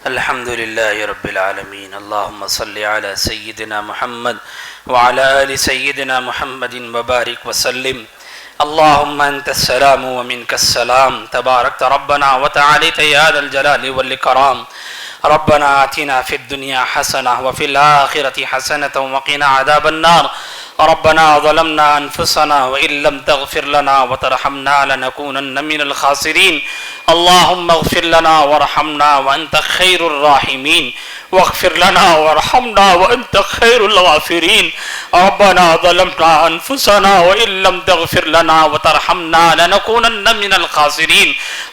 الحمد لله رب العالمين. اللهم صل على سيدنا محمد وعلى آل سيدنا محمد وبارك وسلم. اللهم أنت السلام ومنك السلام، تباركت ربنا وتعاليت يا ذا الجلال والإكرام. ربنا آتنا في الدنيا حسنة وفي الآخرة حسنة وقنا عذاب النار. ربنا ظلمنا أنفسنا وإن لم تغفر لنا وترحمنا لنكونن من الخاسرين. اللهم اغفر لنا وارحمنا وأنت خير الراحمين، واغفر لنا وارحمنا وأنت خير الغافرين. ربنا ظلمنا أنفسنا وإن لم تغفر لنا وترحمنا لنكونن من الخاسرين.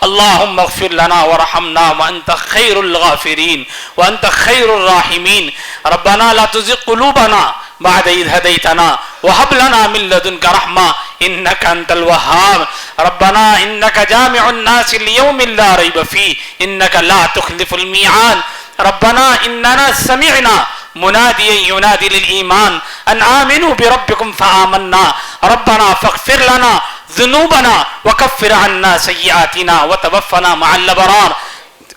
اللهم اغفر لنا وارحمنا وأنت خير الغافرين وأنت خير الراحمين. ربنا لا تزغ قلوبنا بعد إذ هديتنا وهب لنا من لدنك رحمة إنك أنت الوهاب. ربنا إنك جامع الناس ليوم لا ريب فيه إنك لا تخلف الميعاد. ربنا إننا سمعنا مناديا ينادي للإيمان أن آمنوا بربكم فآمنا. ربنا فاغفر لنا ذنوبنا وكفر عنا سيئاتنا وتوفنا مع الأبرار.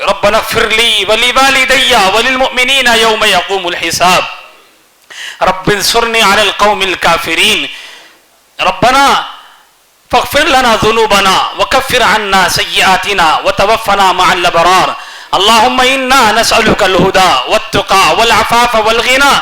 ربنا اغفر لي ولوالدي وللمؤمنين يوم يقوم الحساب. رب انصرني على القوم الكافرين. ربنا فاغفر لنا ذنوبنا وكفر عنا سيئاتنا وتوفنا مع الأبرار. اللهم إنا نسألك الهدى والتقى والعفاف والغنى.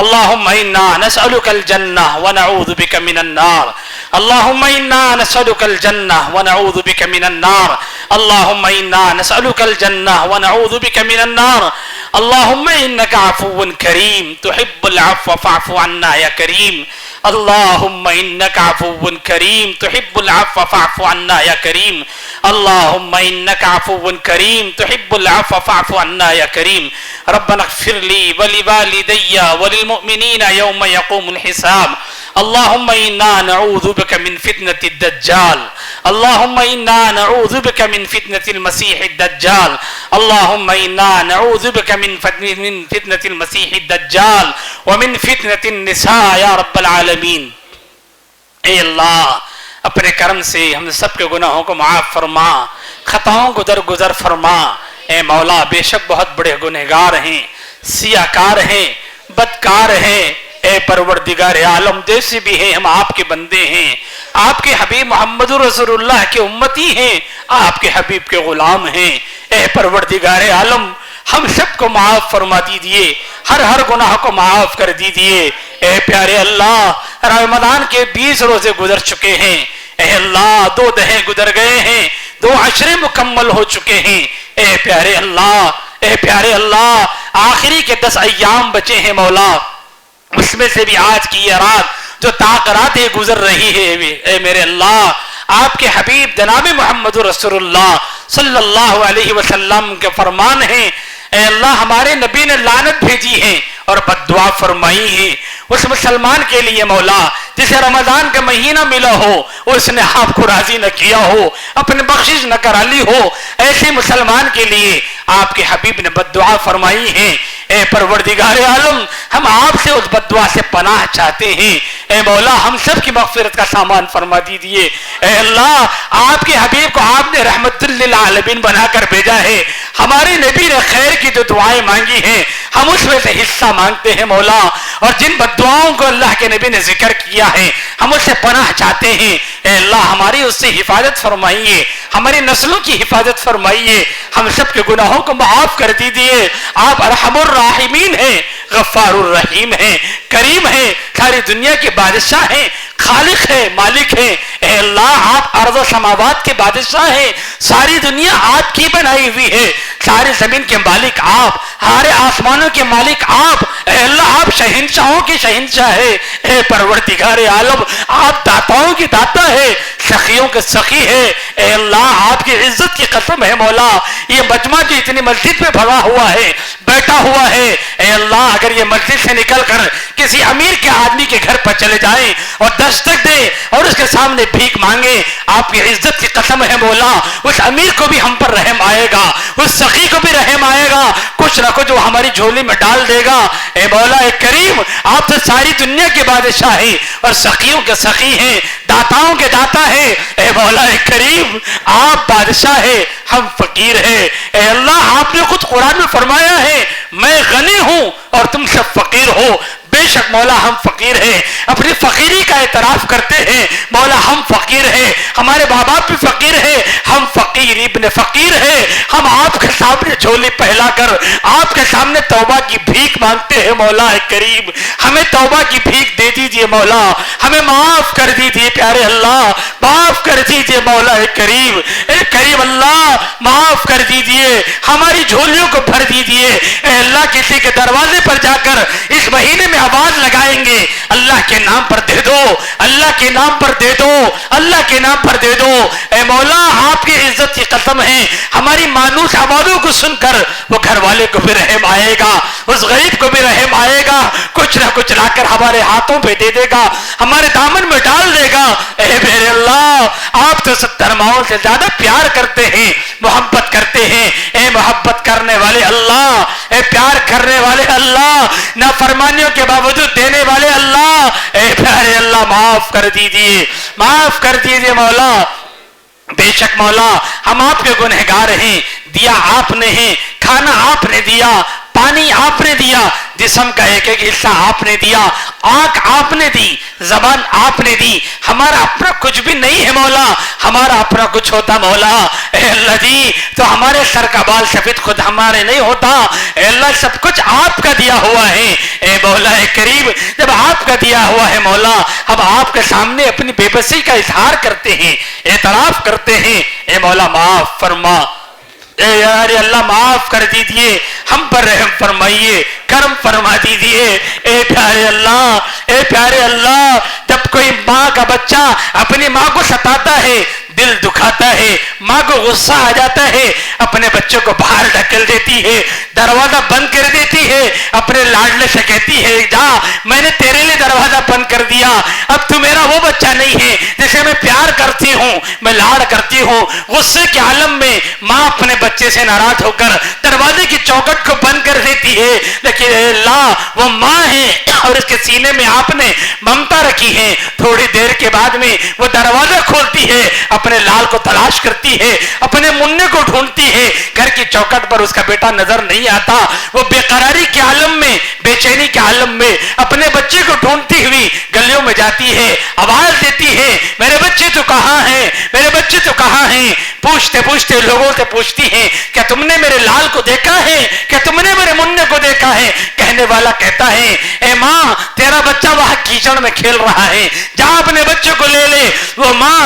اللهم إنا نسألك الجنة ونعوذ بك من النار. اللهم إنا نسألك الجنة ونعوذ بك من النار. اللهم إنا نسألك الجنة ونعوذ بك من النار. اللهم إنك عفو كريم تحب العفو فاعف عنا يا كريم. اللهم إنك عفو كريم تحب العفو فاعف عنا يا كريم. اللهم إنك عفو كريم تحب العفو فاعف عنا يا كريم. ربنا اغفر لي ولوالدي وللمؤمنين يوم يقوم الحساب. اللهم إنا نعوذ بك من فتنة الدجال. اللهم إنا نعوذ بك من فتنة المسيح الدجال. اللهم إنا نعوذ بك من فتنة المسيح الدجال ومن فتنة النساء يا رب العالمین. اے اللہ اپنے کرم سے ہم سب کے گناہوں کو معاف فرما، خطاؤں کو درگزر فرما. اے مولا بے شک بہت بڑے گنہگار ہیں، سیاکار ہیں، بدکار ہیں. اے پروردگار عالم جیسے بھی ہیں ہم آپ کے بندے ہیں، آپ کے حبیب محمد رسول اللہ کے امتی ہیں، آپ کے حبیب کے غلام ہیں. اے پروردگار عالم ہم سب کو معاف فرما دیجیے، ہر گناہ کو معاف کر دیجیے. اے پیارے اللہ رمضان کے 20 روزے گزر چکے ہیں. اے اللہ 2 دہے گزر گئے ہیں، 2 عشرے مکمل ہو چکے ہیں. اے پیارے اللہ آخری کے 10 ایام بچے ہیں مولا، اس میں سے بھی آج کی یہ رات جو راتیں گزر رہی ہے. اے میرے اللہ آپ کے حبیب جناب محمد رسول اللہ صلی اللہ علیہ وسلم کے فرمان ہیں. اے اللہ ہمارے نبی نے لعنت بھیجی ہے اور بد دعا فرمائی ہے اس مسلمان کے لیے مولا جسے رمضان کا مہینہ ملا ہو، اس نے آپ کو راضی نہ کیا ہو، اپنے بخشش نہ کرا لی ہو. ایسے مسلمان کے لیے آپ کے حبیب نے بد دعا فرمائی ہے. اے پروردگار عالم ہم آپ سے اس بد دعا سے پناہ چاہتے ہیں. اے مولا ہم سب کی مغفرت کا سامان فرما دیجیے. اے اللہ آپ کے حبیب کو آپ نے رحمت للعالمین بنا کر بھیجا ہے. ہمارے نبی نے خیر کی جو دعائیں مانگی ہیں ہم اس میں سے حصہ مانگتے ہیں مولا، اور جن بد دعاؤں کو اللہ کے نبی نے ذکر کیا ہے ہم اس سے پناہ چاہتے ہیں. اے اللہ ہماری اس سے حفاظت فرمائیے، ہماری نسلوں کی حفاظت فرمائیے، ہم سب کے گناہوں کو معاف کر دیجیے. آپ ارحم الراحمین ہیں، غفار الرحیم ہیں، کریم ہیں، ساری دنیا کے بادشاہ ہیں، خالق ہے، مالک ہے. اے اللہ آپ ارض و سماوات کے بادشاہ ہیں، ساری دنیا آپ کی بنائی ہوئی ہے، ساری زمین کے مالک آپ، سارے آسمانوں کے مالک آپ. اے اللہ آپ شہنشاہوں کے شہنشاہ ہے. اے پروردگار عالم آپ داتاؤں کی داتا ہے، سخیوں کے سخی ہے. اے اللہ آپ کی عزت کی قسم ہے مولا یہ مجمع جو اتنی مسجد میں بھرا ہوا ہے، بیٹھا ہوا ہے، اے اللہ اگر یہ مسجد سے نکل کر کسی امیر کے آدمی کے گھر پر چلے جائیں اور دستک دے اور اس کے سامنے بھیک مانگے، آپ کی عزت کی قسم ہے مولا اس امیر کو بھی ہم پر رحم آئے گا، اس سخی کو بھی رحم آئے گا. کچھ نہ نہ کچھ وہ ہماری جھولی میں ڈال دے گا۔ اے مولا کریم، آپ تو ساری دنیا کے بادشاہ ہیں اور سخیوں کے سخی ہیں، داتاؤں کے داتا ہیں۔ اے مولا کریم، آپ بادشاہ ہیں، ہم فقیر ہیں۔ اے اللہ، آپ نے خود قرآن میں فرمایا ہے میں غنی ہوں اور تم سب فقیر ہو۔ بے شک مولا ہم فقیر ہیں، اپنی فقیری کا اعتراف کرتے ہیں۔ مولا ہم فقیر ہیں، ہمارے ماں باپ بھی فقیر ہیں، ہم فقیر ابن فقیر ہیں۔ ہم آپ کے سامنے جھولی پہلا کر آپ کے سامنے توبہ کی بھیک مانگتے ہیں۔ مولا کریم، ہمیں توبہ کی بھیک دے دیجئے مولا، ہمیں معاف کر دیجئے پیارے اللہ، معاف کر دیجئے مولا کریم۔ اے کریم اللہ، معاف کر دیجئے، ہماری جھولیوں کو بھر دیجئے۔ اے اللہ، کسی کے دروازے پر جا کر اس مہینے میں آواز لگائیں گے، اللہ کے نام پر دے دو، اللہ کے نام پر دے دو، اللہ کے نام پر دے دو۔ اے مولا، آپ کی عزت کی قسم ہے، ہماری مانوس آوازوں کو سن کر وہ گھر والے کو بھی رحم آئے گا، اس غریب کو بھی رحم آئے گا، کچھ نہ کچھ لا کر ہمارے ہاتھوں پہ دے دے گا، ہمارے دامن میں ڈال دے گا۔ اے میرے اللہ، آپ تو 70 ماؤں سے زیادہ پیار کرتے ہیں، محبت کرتے ہیں۔ اے محبت کرنے والے اللہ، اے پیار کرنے والے اللہ، نافرمانیوں کے باوجود دینے والے اللہ، اے پیارے اللہ، معاف کر دیجئے، معاف کر دیجئے مولا۔ بے شک مولا، ہم آپ کے گنہگار ہیں، دیا آپ نے ہے، کھانا آپ نے دیا، پانی آپ نے دیا، جسم کا ایک ایک حصہ آپ نے دیا، آنکھ آپ نے دی، زبان آپ نے دی، ہمارا اپنا کچھ بھی نہیں ہے مولا، ہمارا اپنا کچھ ہوتا مولا، اے اللہ جی تو ہمارے سر کا بال سفید خود ہمارے نہیں ہوتا، اے اللہ سب کچھ آپ کا دیا ہوا ہے۔ اے مولا کریم، جب آپ کا دیا ہوا ہے مولا، ہم آپ کے سامنے اپنی بے بسی کا اظہار کرتے ہیں، اعتراف کرتے ہیں۔ اے مولا معاف فرما، اے یار اللہ معاف کر دیجئے، ہم پر رحم فرمائیے، کرم فرما دیجئے۔ اے پیارے اللہ، اے پیارے اللہ، جب کوئی ماں کا بچہ اپنی ماں کو ستاتا ہے، دل دکھاتا ہے، ماں کو غصہ آ جاتا ہے، اپنے بچوں کو باہر ڈھکل دیتی ہے، دروازہ بند کر دیتی ہے، اپنے لاڈلے سے کہتی ہے جا میں نے تیرے لیے دروازہ بند کر دیا، اب تو میرا وہ بچہ نہیں ہے جسے میں پیار کرتی ہوں، میں لاڑ کرتی ہوں۔ غصے کے عالم میں ماں اپنے بچے سے ناراض ہو کر دروازے کی چوکھٹ کو بند کر دیتی ہے، لیکن اے اللہ وہ ماں ہے اور اس کے سینے میں آپ نے ممتا رکھی ہے۔ تھوڑی دیر کے بعد میں وہ دروازہ کھولتی ہے، اپنے لال کو تلاش کرتی ہے، اپنے منہ کو ڈھونڈتی ہے، گھر کی چوکھٹ پر اس کا بیٹا نظر نہیں آتا، وہ بے قراری کے عالم میں، بے چینی کے عالم میں اپنے بچے کو ڈھونڈتی ہوئی گلیوں میں جاتی ہے، آواز دیتی ہے میرے بچے تو کہاں ہیں، میرے بچے تو کہاں ہیں؟ پوچھتے پوچھتے لوگوں سے پوچھتی ہیں کیا تم نے میرے لال کو دیکھا ہے، کیا تم نے میرے منہ کو دیکھا ہے؟ کہنے والا کہتا ہے اے ماں تیرا بچہ وہاں کیچڑ میں کھیل رہا ہے، جا اپنے بچے کو لے لے۔ وہ ماں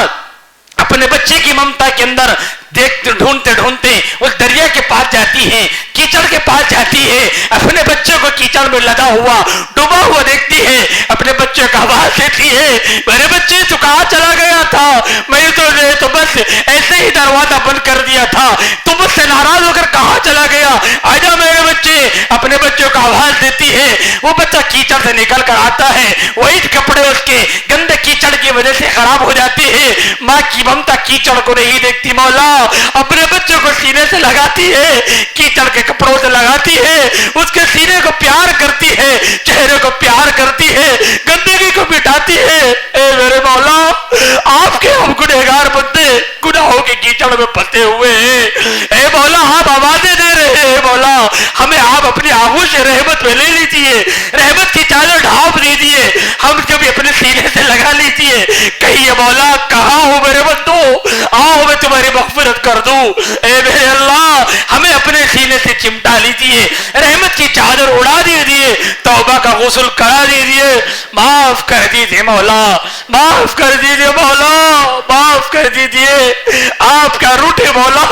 اپنے بچے کی ممتا کے اندر دیکھتے ڈھونڈتے ڈھونڈتے اس دریا کے پاس جاتی ہے، کیچڑ کے پاس جاتی ہے، اپنے بچے کو کیچڑ میں لگا ہوا ڈوبا ہوا دیکھتی ہے، اپنے بچے کا آواز دیتی ہے میرے بچے تو کہاں چلا گیا تھا، میں تو بس ایسے ہی دروازہ بند کر دیا تھا، تو مجھ سے ناراض ہو کر کہاں چلا گیا، آجا میرے بچے۔ اپنے بچوں کو آواز دیتی ہے، وہ بچہ کیچڑ سے نکل کر آتا ہے، وہی کپڑے اس کے گندے کیچڑ کی وجہ سے خراب ہو جاتی ہے، ماں کی ممتا کیچڑ کو نہیں دیکھتی مولا، اپنے بچوں کو سینے سے لگاتی ہے، کیچڑ کے کپڑوں سے لگاتی ہے، اس کے سینے کو پیار کرتی ہے، چہرے کو پیار کرتی ہے، گندگی کو مٹاتی ہے۔ اے میرے مولا آپ کے ہم گنہگار بندے گناہوں کے کیچڑ میں پھنسے ہوئے ہیں، اے مولا آپ آوازیں دے رہے ہیں مولا، ہمیں آپ اپنی آغوش رحمت میں لے لیجئے، رحمت کی چادر ڈھانپ دیجئے، ہم کو بھی اپنے سینے سے لگا لیجئے، کہیے مولا کہاں ہو میرے بندو، آؤ میں تمہاری مغفرت کر دوں۔ اے میرے اللہ ہمیں اپنے سینے سے چمٹا لیجئے، رحمت کی چادر اڑا دیجئے، توبہ کا غسل کرا دیجئے، معاف کر دیجئے مولا، معاف کر دیجئے مولا، معاف کر دیجئے۔ آپ کا روٹے مولا،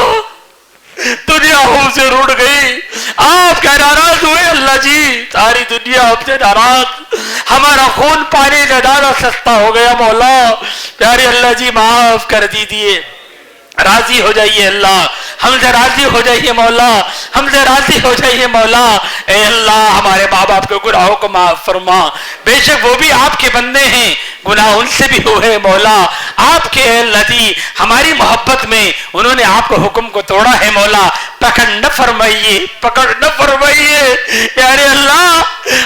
دنیا ہم سے روٹ گئی، آپ کا ناراض ہوئے اللہ جی، ساری دنیا ہم سے ناراض، ہمارا خون پانی سے زیادہ سستا ہو گیا مولا، پیارے اللہ جی معاف کر دیجئے، راضی ہو جائیے اللہ، ہم سے راضی ہو جائیے مولا، ہم سے راضی ہو جائیے مولا۔ اے اللہ ہمارے ماں باپ کے گناہوں کو معاف فرما، بے شک وہ بھی آپ کے بندے ہیں، گناہ ان سے بھی ہوئے مولا، آپ کے اے اللہ جی ہماری محبت میں انہوں نے آپ کو حکم کو توڑا ہے مولا، پکڑ نہ فرمائیے، پکڑ نہ فرمائیے پیارے اللہ۔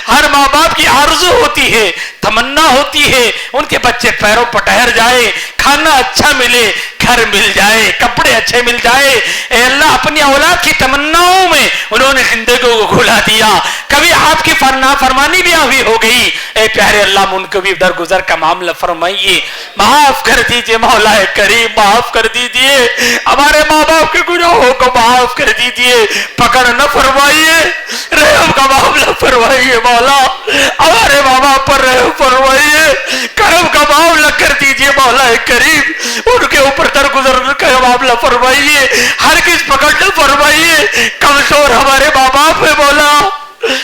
ہر ماں باپ کی آرزو ہوتی ہے، تمنا ہوتی ہے ان کے بچے پیروں پر ٹہر جائے، کھانا اچھا ملے، گھر مل جائے، کپڑے اچھے مل جائے۔ اے اللہ اپنی اولاد کی تمناؤں میں انہوں نے زندگی کو گھلا دیا، کبھی آپ کی فرمانی بھی ہوئی ہو گئی، اے پیارے اللہ ان کو بھی درگزر کا معاملہ فرمائیے، معاف کر دیجئے مولا کریم، معاف کر دیجئے ہمارے ماں باپ کے گناہوں کو، معاف کر دیجئے، پکڑ نہ فرمائیے، رحم کا معاملہ فرمائیے مولا، ہمارے ماں باپ پر رحم فرمائیے، کرم کا معاملہ کر دیجئے مولا کریم، ان کے اوپر درگزر کا معاملہ فرمائیے، ہرگز پکڑ نہ فرمائیے۔ کمزور ہمارے ماں باپ ہے مولا،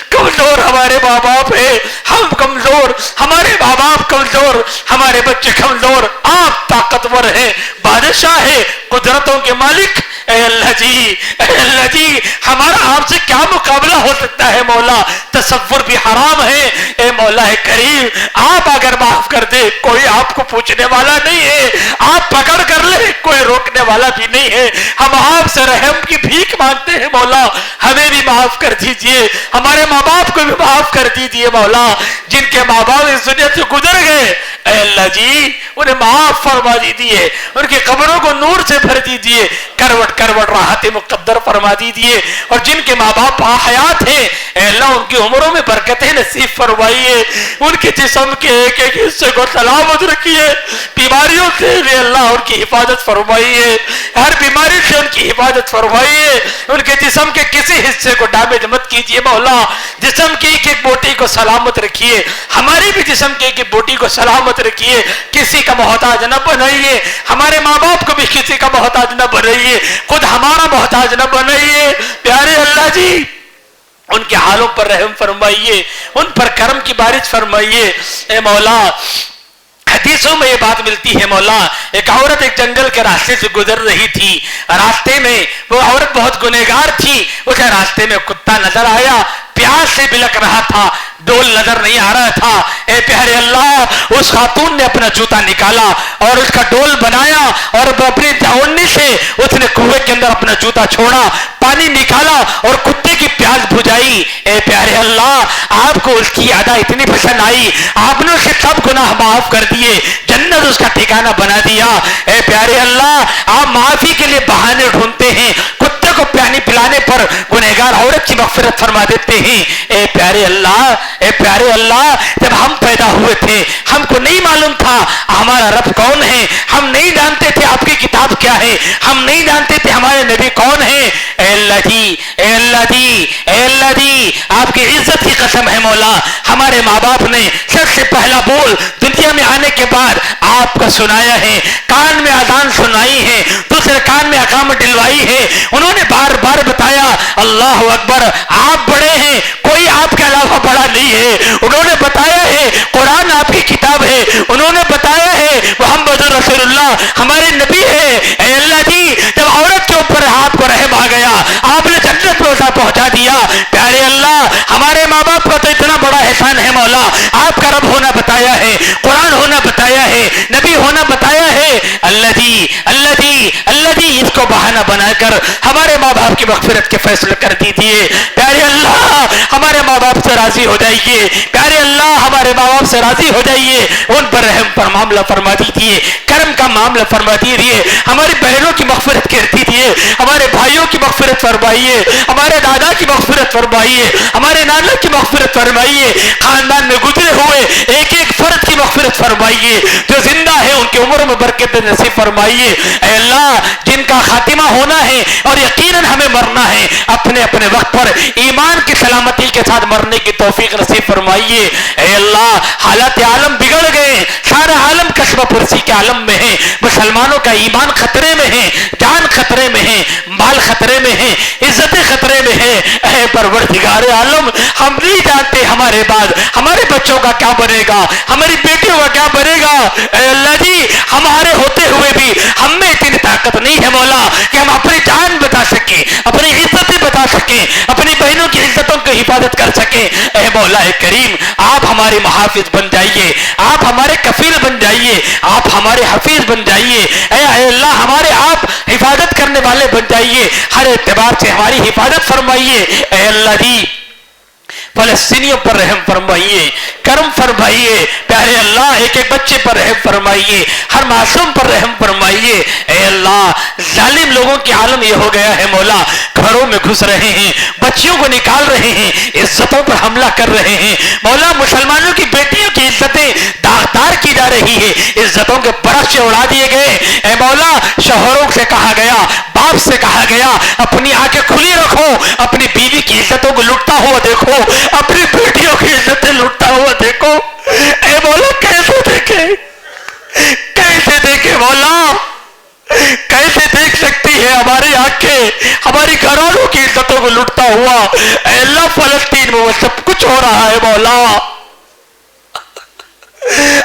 کمزور ہمارے ماں باپ ہے، ہم کمزور، ہمارے ماں باپ کمزور، ہمارے بچے کمزور، آپ طاقتور ہیں، بادشاہ ہے، قدرتوں کے مالک۔ اے اللہ جی، اے اللہ جی ہمارا آپ سے کیا مقابلہ ہو سکتا ہے مولا، تصور بھی حرام ہے۔ اے مولا کریم آپ اگر معاف کر دے کوئی آپ کو پوچھنے والا نہیں ہے، آپ پکڑ کر لے کوئی روکنے والا بھی نہیں ہے، ہم آپ سے رحم کی بھیک مانگتے ہیں مولا، ہمیں بھی معاف کر دیجئے، ہمارے ماں باپ کو بھی معاف کر دیجئے مولا، جن کے ماں باپ اس دنیا سے گزر گئے اے اللہ جی انہیں معاف فرما دیجئے، ان کی قبروں کو نور سے بھر دیجئے، کروٹ کروٹ راحت مقدر فرما دیجئے، اور جن کے ماں باپ حیات ہیں اے اللہ ان کی عمروں میں برکتیں نصیب فرمائیے، ان کے جسم کے ایک ایک حصے کو سلامت رکھیے، بیماریوں سے بھی اللہ ان کی حفاظت فرمائیے، ہر بیماری سے ان کی حفاظت فرمائیے، ان کے جسم کے کسی حصے کو ڈیمیج مت کیجیے مولا، جسم کی ایک ایک بوٹی کو سلامت رکھیے، ہماری بھی جسم کی ایک ایک بوٹی کو سلامت رکھیے، کسی کا محتاج نہ بنائیے، ہمارے ماں باپ کو بھی کسی کا محتاج نہ بنائیے، خود ہمارا محتاج نہ بنائیے، پیارے اللہ جی ان کے حالوں پر رحم فرمائیے، ان پر کرم کی بارش فرمائیے۔ اے مولا حدیثوں میں یہ بات ملتی ہے مولا، ایک عورت ایک جنگل کے راستے سے گزر رہی تھی، راستے میں وہ عورت بہت گنہگار تھی، اسے راستے میں کتا نظر آیا، پیاس سے بلک رہا تھا، ڈول نظر نہیں آ رہا تھا، اے پیارے اللہ اس خاتون نے اپنا جوتا نکالا اور اس کا ڈول بنایا اور اپنی داؤنی سے اس نے کنویں کے اندر اپنا جوتا چھوڑا، پانی نکالا اور کتے کی پیاس بجھائی۔ اے پیارے اللہ آپ کو اس کی ادا اتنی پسند آئی، آپ نے اسے سب گناہ معاف کر دیے، جنت اس کا ٹھکانہ بنا دیا۔ اے پیارے اللہ آپ معافی کے لیے بہانے ڈھونڈتے ہیں، کتے کو پانی پلانے پر گنہگار عورت کی مغفرت فرما دیتے ہیں۔ اے پیارے اللہ، اے پیارے اللہ جب ہم پیدا ہوئے تھے ہم کو نہیں معلوم تھا ہمارا رب کون ہے، ہم نہیں جانتے تھے آپ کی کتاب کیا ہے، ہم نہیں جانتے تھے ہمارے نبی کون ہے۔ اے اللہ جی، اے اللہ جی، اے اللہ جی آپ کی عزت کی قسم ہے مولا، ہمارے ماں باپ نے سب سے پہلا بول دنیا میں آنے کے بعد آپ کو سنایا ہے، کان میں اذان سنائی ہے، دوسرے کان میں اقامت دلوائی ہے، انہوں نے بار بار بتایا اللہ اکبر آپ بڑے ہیں، کوئی آپ کے علاوہ بڑا نہیں ہے، انہوں نے بتایا ہے قرآن آپ کی کتاب ہے، انہوں نے بتایا ہے محمد رسول اللہ ہمارے نبی ہے۔ اے اللہ جی جب عورت کے اوپر آپ کو رحم آ گیا آپ نے جنت روزہ پہنچا دیا۔ پیارے اللہ ہمارے ماں باپ کا تو اتنا بڑا احسان ہے مولا، آپ کا رب ہونا بتایا ہے، قرآن ہونا بتایا ہے، نبی ہونا بتایا ہے، اللہ جی اللہ جی اللہ جی اس کو بہانہ بنا کر ہمارے ماں باپ کی مغفرت کے فیصلے کر دیجیے۔ پیارے اللہ ہمارے ماں باپ سے راضی ہو جائیے، پیارے اللہ ہمارے ماں باپ سے راضی ہو جائیے، ان پر رحم پر معاملہ فرما دیجیے، کرم کا معاملہ فرما دیجیے، ہماری بہنوں کی مغفرت کر دیجیے، ہمارے بھائیوں کی مغفرت فرمائیے، ہمارے دادا کی مغفرت فرمائیے، ہمارے نانا کی مغفرت فرمائیے، خاندان میں گزرے ہوئے ایک ایک فرد کی مغفرت فرمائیے، جو زندہ ہے ان کی عمر میں برکت نصیب فرمائیے۔ اے اللہ جن کا خاتمہ ہونا ہے اور یقیناً ہمیں مرنا ہے اپنے اپنے وقت پر ایمان کی سلامتی کے ساتھ مرنے کی توفیق نصیب فرمائیے۔ اے اللہ حالات عالم بگڑ گئے، سارا عالم کسبہ پرسی کے عالم میں ہے، مسلمانوں کا ایمان خطرے میں ہے، جان خطرے میں ہے، مال خطرے میں ہے، عزتیں خطرے میں ہے۔ اے پروردگار عالم ہم نہیں جانتے ہمارے بعد ہمارے بچوں کا کیا بنے گا، ہماری بیٹیوں کا کیا بنے گا۔ اے اللہ جی ہمارے ہوتے ہوئے بھی ہم میں اتنی طاقت نہیں ہے مولا کہ ہم اپنی جان بتا سکیں، اپنی عزتیں بتا سکیں، اپنی بہنوں کی عزتوں کی حفاظت کر سکیں۔ اے مولا کریم آپ ہمارے محافظ بن جائیے، آپ ہمارے کفیل بن جائیے، آپ ہمارے حفیظ بن جائیے۔ اے اللہ ہمارے آپ حفاظت کرنے والے بن جائیے۔ بچائیے، ہر اعتبار سے ہماری حفاظت فرمائیے۔ اے اللہ جی فلسطینیوں پر رحم فرمائیے، کرم فرمائیے، پیارے اللہ ایک ایک بچے پر رحم فرمائیے، ہر معصوم پر رحم فرمائیے۔ اے اللہ ظالم لوگوں کی عالم یہ ہو گیا ہے مولا، گھروں میں گھس رہے ہیں، بچیوں کو نکال رہے ہیں، عزتوں پر حملہ کر رہے ہیں مولا، مسلمانوں کی بیٹیوں کی عزتیں داغدار کی جا رہی ہے، عزتوں کے برش اڑا دیے گئے۔ اے مولا شوہروں سے کہا گیا، باپ سے کہا گیا اپنی آنکھیں کھلی رکھو، اپنی بیوی کی عزتوں کو لٹتا ہوا دیکھو، اپنی بیٹیوں کی عزتیں لٹتا ہوا دیکھو۔ اے مولا کیسے دیکھے، کیسے دیکھے مولا، کیسے دیکھ سکتی ہے ہماری آنکھیں ہماری گھرانوں کی عزتوں کو لٹتا ہوا۔ اے اللہ فلسطین میں وہ سب کچھ ہو رہا ہے مولا،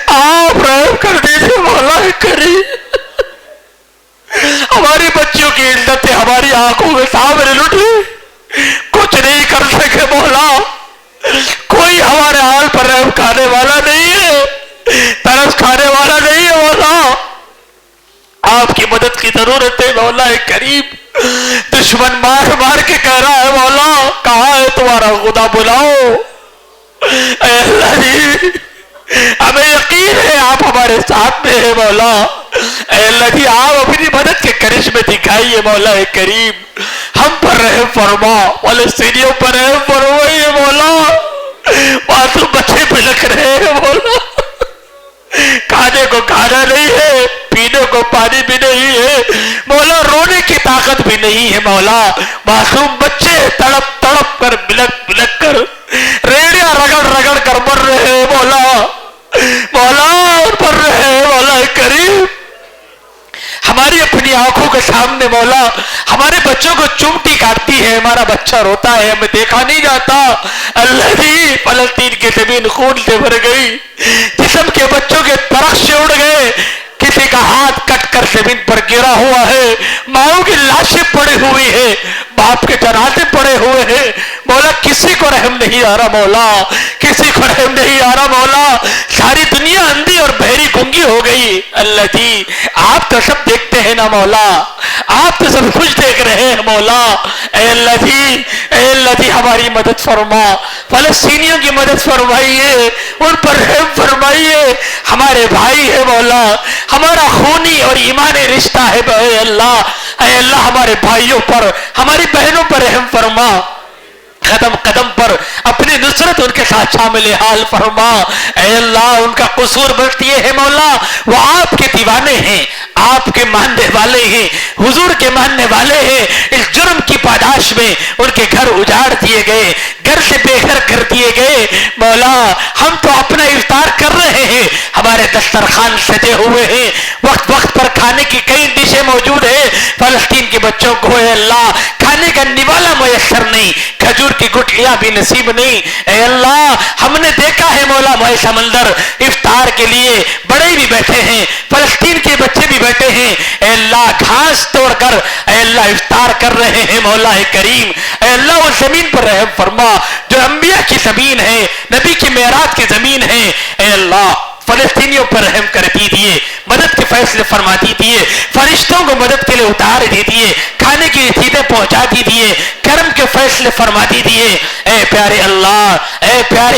آپ رحم کر دیجیے مولا کریم، ہماری بچیوں کی عزتیں ہماری آنکھوں کے سامنے لٹی، کچھ نہیں کر سکے مولا، کوئی ہمارے حال پر رحم کھانے والا نہیں ہے، ترس کھانے والا نہیں ہے مولا، آپ کی مدد کی ضرورت ہے مولا کریم۔ دشمن مار مار کے کہہ رہا ہے مولا کہاں ہے تمہارا خدا، بلاؤ۔ اے اللہ جی ہمیں یقین ہے آپ ہمارے ساتھ میں ہیں مولا، اے اللہ جی آپ اپنی مدد کے کرشمے دکھائیے مولا کریم، ہم پر رحم فرما، فلسطینیوں پر رحم فرمائیے مولا، معصوم بچے بلک رہے ہیں مولا، کھانے کو کھانا نہیں ہے، پینے کو پانی بھی نہیں ہے مولا، رونے کی طاقت بھی نہیں ہے مولا، معصوم بچے تڑپ تڑپ کر بلک بلک کر ریڑیاں رگڑ رگڑ کر مر رہے ہیں مولا، مولا مر رہے ہیں مولا کریم، ہماری اپنی آنکھوں کے سامنے مولا ہمارے بچوں کو چمٹی کاٹتی ہے، ہمارا بچہ روتا ہے، ہمیں دیکھا نہیں جاتا۔ اللہ جی فلسطین کی زمین خون سے بھر گئی، جسم کے بچوں کے ترخ سے اڑ گئے، کسی کا ہاتھ کٹ کر زمین پر گرا ہوا ہے، ماؤں کی لاشیں پڑی ہوئی ہے، باپ کے جنازے پڑے ہوئے ہیں مولا، کسی کو رحم نہیں آ رہا مولا، کسی کو رحم نہیں آ رہا مولا، ساری دنیا اندھی اور بہری گنگی ہو گئی۔ اللہ جی آپ تو سب دیکھتے ہیں نا مولا، آپ تو سب کچھ دیکھ رہے ہیں مولا، اے اللہ جی اے اللہ جی ہماری مدد فرما، فلسطینیوں کی مدد فرمائیے، ان پر رحم فرمائیے، ہمارے بھائی ہے مولا، ہمارا خونی اور ایمانی رشتہ ہے اے اللہ، اے اللہ ہمارے بھائیوں پر ہماری بہنوں پر رحم فرما، قدم قدم پر اپنی نصرت ان کے ساتھ شامل حال فرما، اے اللہ ان کا قصور بس یہ ہے مولا وہ آپ کے دیوانے ہیں، آپ کے ماننے والے ہیں، حضور کے ماننے والے ہیں، اس جرم کی پاداش میں ان کے گھر اجاڑ دیے گئے، گھر سے بے گھر کر دیے گئے مولا، ہم تو اپنا افطار کر رہے ہیں، ہمارے دسترخوان سجے ہوئے ہیں، وقت وقت پر کھانے کی کئی ڈشیں موجود ہیں، فلسطین کے بچوں کو اے اللہ کھانے کا نوالا میسر نہیں، کھجور کی گٹلیاں بھی نصیب نہیں، اے اللہ ہم نے دیکھا ہے مولا مائع سمندر افطار کے لیے بڑے بھی بیٹھے ہیں، فلسطین کے بچے بھی بیٹھے ہیں، اے اللہ گھاس توڑ کر اے اللہ افطار کر رہے ہیں مولا کریم، اے اللہ اس زمین پر رحم فرما جو انبیاء کی زمین ہے، نبی کی معراج کی زمین ہے، اے اللہ فلسطینیوں پر رحم کر دیجیے، مدد کے فیصلے فرما دیجیے، فرشتوں کو مدد کے لیے اتار دیجیے، کھانے کی چیزیں پہنچا دیجیے، کرم کے فیصلے فرما دیجیے، اے پیارے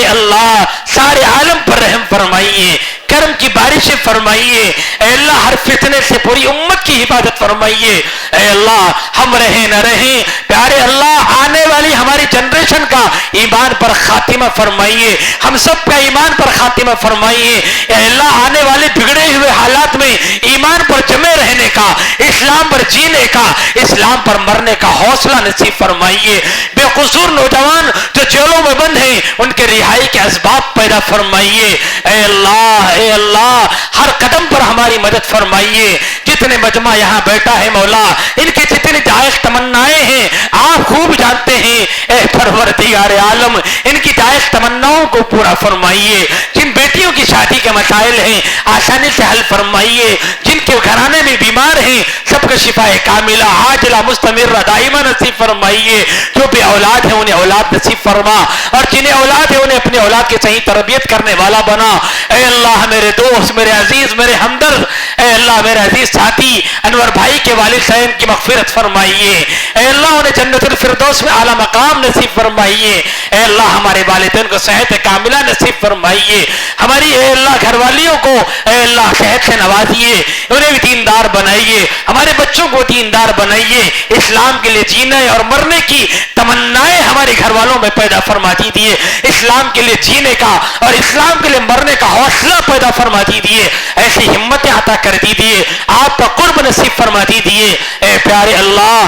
اللہ سارے عالم پر رحم فرمائیے، کرم کی بارشیں فرمائیے، اے اللہ ہر فتنے سے پوری امت کی حفاظت فرمائیے، اے اللہ ہم رہیں نہ رہیں پیارے اللہ آنے والی ہماری جنریشن کا ایمان پر خاتمہ فرمائیے، ہم سب کا ایمان پر خاتمہ فرمائیے، اے اللہ آنے والے بگڑے ہوئے حالات میں ایمان پر جمے رہنے کا، اسلام پر جینے کا، اسلام پر مرنے کا حوصلہ نصیب فرمائیے، بے قصور نوجوان جو جیلوں میں بند ہیں ان کے رہائی کے اسباب پیدا فرمائیے، اے اللہ ہر قدم پر ہماری مدد فرمائیے، جتنے مجمع یہاں بیٹھا ہے مولا ان کی جتنی جائز تمنائیں ہیں آپ خوب جانتے ہیں، اے پروردگار عالم ان کی جائز تمناؤں کو پورا فرمائیے، جن بیٹیوں کی شادی کے مسائل ہیں آسانی سے حل فرمائیے، جن کے گھرانے میں بیمار ہیں سب کو شفا کاملہ عاجلہ مستمرہ دائمہ نصیب فرمائیے، جو بھی اولاد ہیں انہیں اولاد نصیب فرما، اور جنہیں اولاد ہے انہیں اپنے اولاد کی صحیح تربیت کرنے والا بنا، اے اللہ میرے دوست میرے عزیز میرے ہمدرد، اے اللہ اللہ میرے عزیز ساتھی انور بھائی کے والدین کی مغفرت فرمائیے، اے اللہ انہیں جنت الفردوس میں اعلیٰ مقام نصیب فرمائیے، اے اللہ ہمارے والدین کو صحت کاملہ نصیب فرمائیے، ہماری اے اللہ گھر والیوں کو اے اللہ صحت سے نوازیے، انہیں بھی دیندار بنائیے، ہمارے بچوں کو دیندار بنائیے، اسلام کے لیے جینے اور مرنے کی تمنائیں ہمارے گھر والوں میں پیدا فرما دیجیے، اسلام کے لیے جینے کا اور اسلام کے لیے مرنے کا حوصلہ پیدا فرما دیجیے، ایسی ہمتیں عطا کر دیجیے، آپ کا قرب نصیب فرما دیجیے، اے پیارے اللہ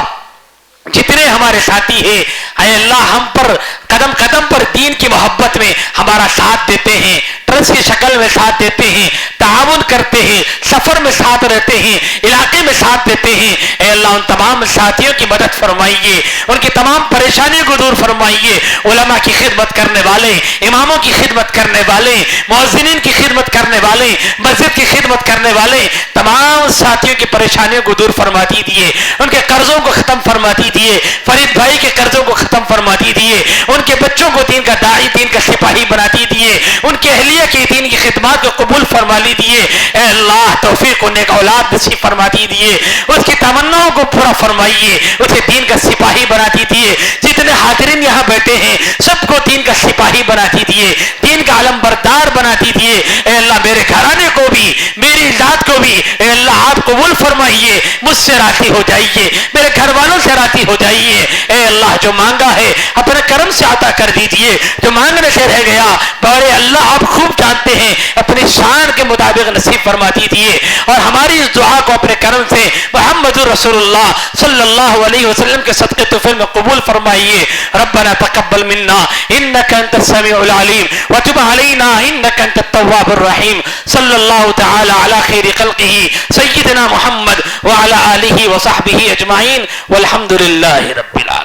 جتنے ہمارے ساتھی ہیں اے اللہ ہم پر قدم قدم پر دین کی محبت میں ہمارا ساتھ دیتے ہیں، ٹرسٹ کی شکل میں ساتھ دیتے ہیں، تعاون کرتے ہیں، سفر میں ساتھ رہتے ہیں، علاقے میں ساتھ دیتے ہیں، اے اللہ ان تمام ساتھیوں کی مدد فرمائیے، ان کی تمام پریشانیوں کو دور فرمائیے، علماء کی خدمت کرنے والے، اماموں کی خدمت کرنے والے، مؤذنین کی خدمت کرنے والے، مسجد کی خدمت کرنے والے تمام ساتھیوں کی پریشانیوں کو دور فرما دیجیے، ان کے قرضوں کو ختم فرما دیجیے، فرید بھائی کے قرضوں کو ختم فرما دیجیے، ان کے بچوں کو دین کا داعی، دین کا سپاہی بنا دیجیے، ان کے اہلیہ کی دین کی خدمات کو قبول فرما لیجیے، اے اللہ توفیق و نیک اولاد نصیب فرما دیجیے، اس کی تمناؤں کو پورا فرمائیے، اسے دین کا سپاہی بنا دیجیے، جتنے حاضرین یہاں بیٹھے ہیں سب کو دین کا سپاہی بنا دیجیے، دین کا علم بردار بنا دیجیے، اے اللہ میرے گھرانے کو بھی، میری ذات کو بھی اے اللہ آپ قبول فرمائیے، مجھ سے راضی ہو جائیے، میرے گھر والوں سے راضی ہو جائیے، اے اللہ جو مانگا ہے اپنے کرم سے عطا کر دیجیے، جو مانگنے سے رہ گیا بارے اللہ آپ خوب جانتے ہیں، اپنی شان کے مطابق نصیب فرما دیجیے، اور ہماری اس دعا کو اپنے کرم سے محمد رسول اللہ صلی اللہ علیہ وسلم کے صدقے طفیل میں قبول فرمائیے، ربنا تقبل منا انك انت السميع العليم وتب علينا انك انت التواب الرحيم، صلی اللہ تعالی علی خیر خلقه سیدنا محمد وعلى آلہ وصحبہ اجمعین والحمد للہ رب العالمین۔